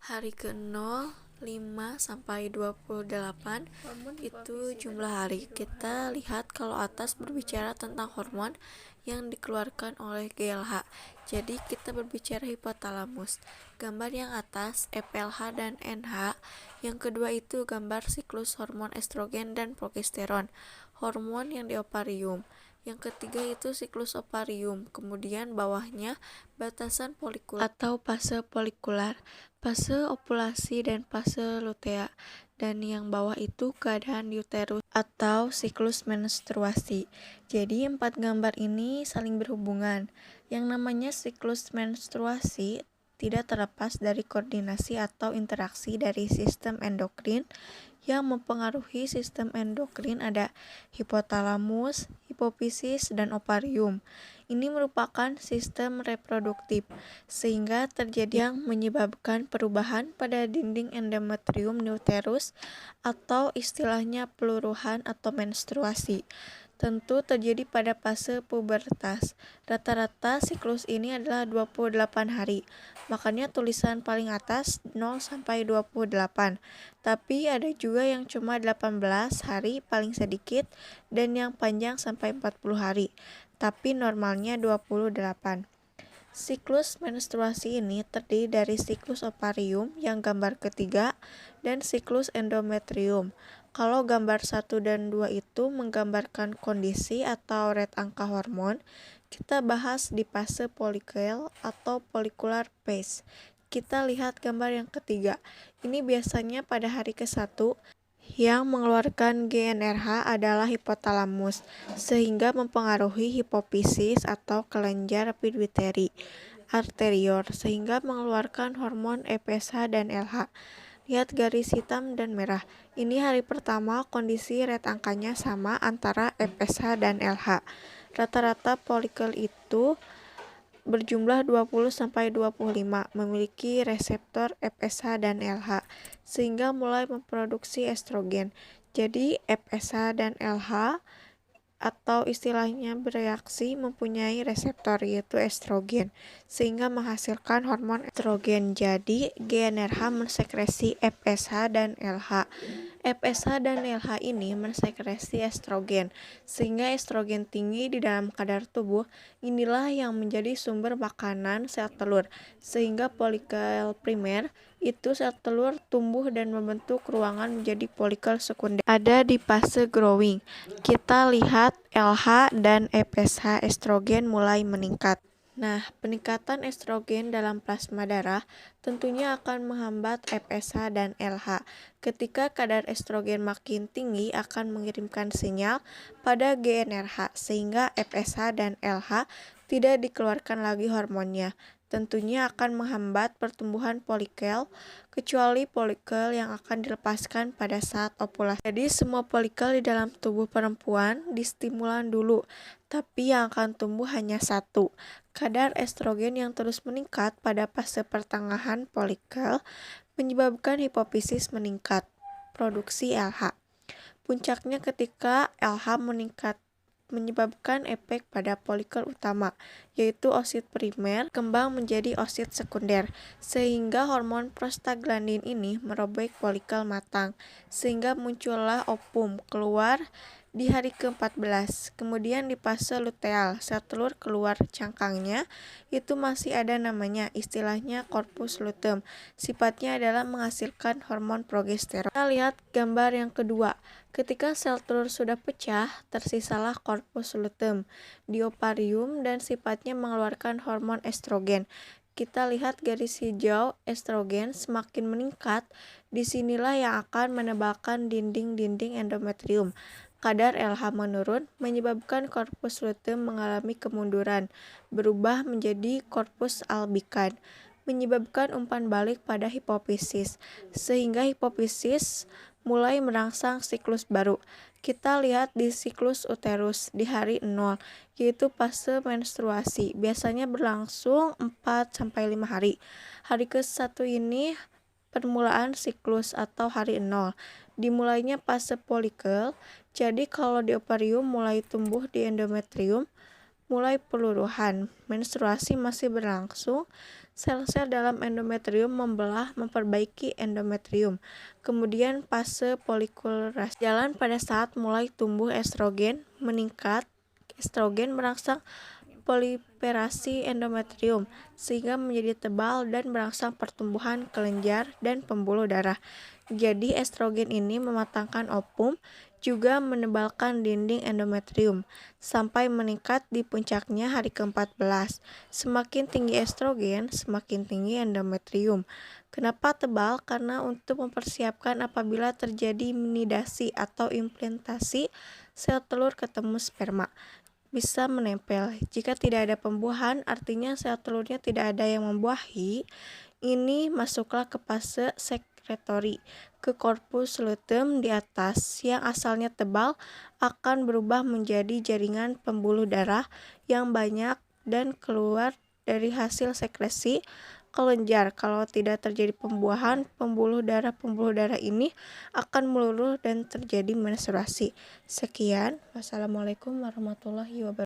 Hari ke-0, 5 sampai 28 itu jumlah hari. Kita lihat kalau atas berbicara tentang hormon yang dikeluarkan oleh GLH. Jadi kita berbicara hipotalamus. Gambar yang atas FLH dan NH. Yang kedua itu gambar siklus hormon estrogen dan progesteron, hormon yang di ovarium. Yang ketiga itu siklus ovarium. Kemudian bawahnya batasan folikular atau fase folikular, fase ovulasi dan fase lutea. Dan yang bawah itu keadaan uterus atau siklus menstruasi. Jadi 4 gambar ini saling berhubungan. Yang namanya siklus menstruasi tidak terlepas dari koordinasi atau interaksi dari sistem endokrin. Yang mempengaruhi sistem endokrin ada hipotalamus, hipofisis, dan ovarium. Ini merupakan sistem reproduktif, sehingga terjadi yang menyebabkan perubahan pada dinding endometrium uterus atau istilahnya peluruhan atau menstruasi. Tentu terjadi pada fase pubertas. Rata-rata siklus ini adalah 28 hari. Makanya tulisan paling atas 0 sampai 28. Tapi ada juga yang cuma 18 hari paling sedikit dan yang panjang sampai 40 hari. Tapi normalnya 28. Siklus menstruasi ini terdiri dari siklus ovarium yang gambar ketiga dan siklus endometrium. Kalau gambar 1 dan 2 itu menggambarkan kondisi atau rate angka hormon, kita bahas di fase folikel atau follicular phase. Kita lihat gambar yang ketiga. Ini biasanya pada hari ke-1 yang mengeluarkan GnRH adalah hipotalamus, sehingga mempengaruhi hipofisis atau kelenjar pituitari anterior, sehingga mengeluarkan hormon FSH dan LH. Lihat garis hitam dan merah. Ini hari pertama kondisi rate angkanya sama antara FSH dan LH. Rata-rata folikel itu berjumlah 20-25, memiliki reseptor FSH dan LH, sehingga mulai memproduksi estrogen. Jadi FSH dan LH atau istilahnya bereaksi mempunyai reseptor yaitu estrogen, sehingga menghasilkan hormon estrogen. Jadi GnRH mensekresi FSH dan LH. FSH dan LH ini mensekresi estrogen, sehingga estrogen tinggi di dalam kadar tubuh. Inilah yang menjadi sumber makanan sel telur, sehingga folikel primer itu sel telur tumbuh dan membentuk ruangan menjadi folikel sekunder. Ada di fase growing. Kita lihat LH dan FSH estrogen mulai meningkat. Nah, peningkatan estrogen dalam plasma darah tentunya akan menghambat FSH dan LH. Ketika kadar estrogen makin tinggi akan mengirimkan sinyal pada GnRH, sehingga FSH dan LH tidak dikeluarkan lagi hormonnya. Tentunya akan menghambat pertumbuhan folikel, kecuali folikel yang akan dilepaskan pada saat ovulasi. Jadi semua folikel di dalam tubuh perempuan distimulan dulu, tapi yang akan tumbuh hanya satu. Kadar estrogen yang terus meningkat pada fase pertengahan folikel menyebabkan hipofisis meningkat, produksi LH. Puncaknya ketika LH meningkat menyebabkan efek pada folikel utama, yaitu oosit primer kembang menjadi oosit sekunder, sehingga hormon prostaglandin ini merobek folikel matang, sehingga muncullah ovum keluar di hari ke-14. Kemudian di fase luteal, sel telur keluar cangkangnya, itu masih ada namanya, istilahnya corpus luteum. Sifatnya adalah menghasilkan hormon progesteron. Kita lihat gambar yang kedua. Ketika sel telur sudah pecah, tersisalah corpus luteum di ovarium dan sifatnya mengeluarkan hormon estrogen. Kita lihat garis hijau, estrogen semakin meningkat, disinilah yang akan menebalkan dinding-dinding endometrium. Kadar LH menurun, menyebabkan corpus luteum mengalami kemunduran, berubah menjadi corpus albikan, menyebabkan umpan balik pada hipofisis, sehingga hipofisis mulai merangsang siklus baru. Kita lihat di siklus uterus di hari 0, yaitu fase menstruasi. Biasanya berlangsung 4-5 hari. Hari ke-1 ini permulaan siklus atau hari 0. Dimulainya fase folikel. Jadi kalau di ovarium mulai tumbuh di endometrium, mulai peluruhan. Menstruasi masih berlangsung. Sel-sel dalam endometrium membelah memperbaiki endometrium. Kemudian fase folikulerasi jalan pada saat mulai tumbuh estrogen meningkat. Estrogen merangsang proliferasi endometrium sehingga menjadi tebal dan merangsang pertumbuhan kelenjar dan pembuluh darah. Jadi estrogen ini mematangkan ovum, juga menebalkan dinding endometrium sampai meningkat di puncaknya hari ke-14. Semakin tinggi estrogen, semakin tinggi endometrium. Kenapa tebal? Karena untuk mempersiapkan apabila terjadi nidasi atau implantasi sel telur ketemu sperma bisa menempel. Jika tidak ada pembuahan, artinya sel telurnya tidak ada yang membuahi. Ini masuklah ke fase sekretory. Ke corpus luteum di atas yang asalnya tebal akan berubah menjadi jaringan pembuluh darah yang banyak dan keluar dari hasil sekresi kelenjar. Kalau tidak terjadi pembuahan, pembuluh darah ini akan meluluh dan terjadi menstruasi. Sekian, wassalamualaikum warahmatullahi wabarakatuh.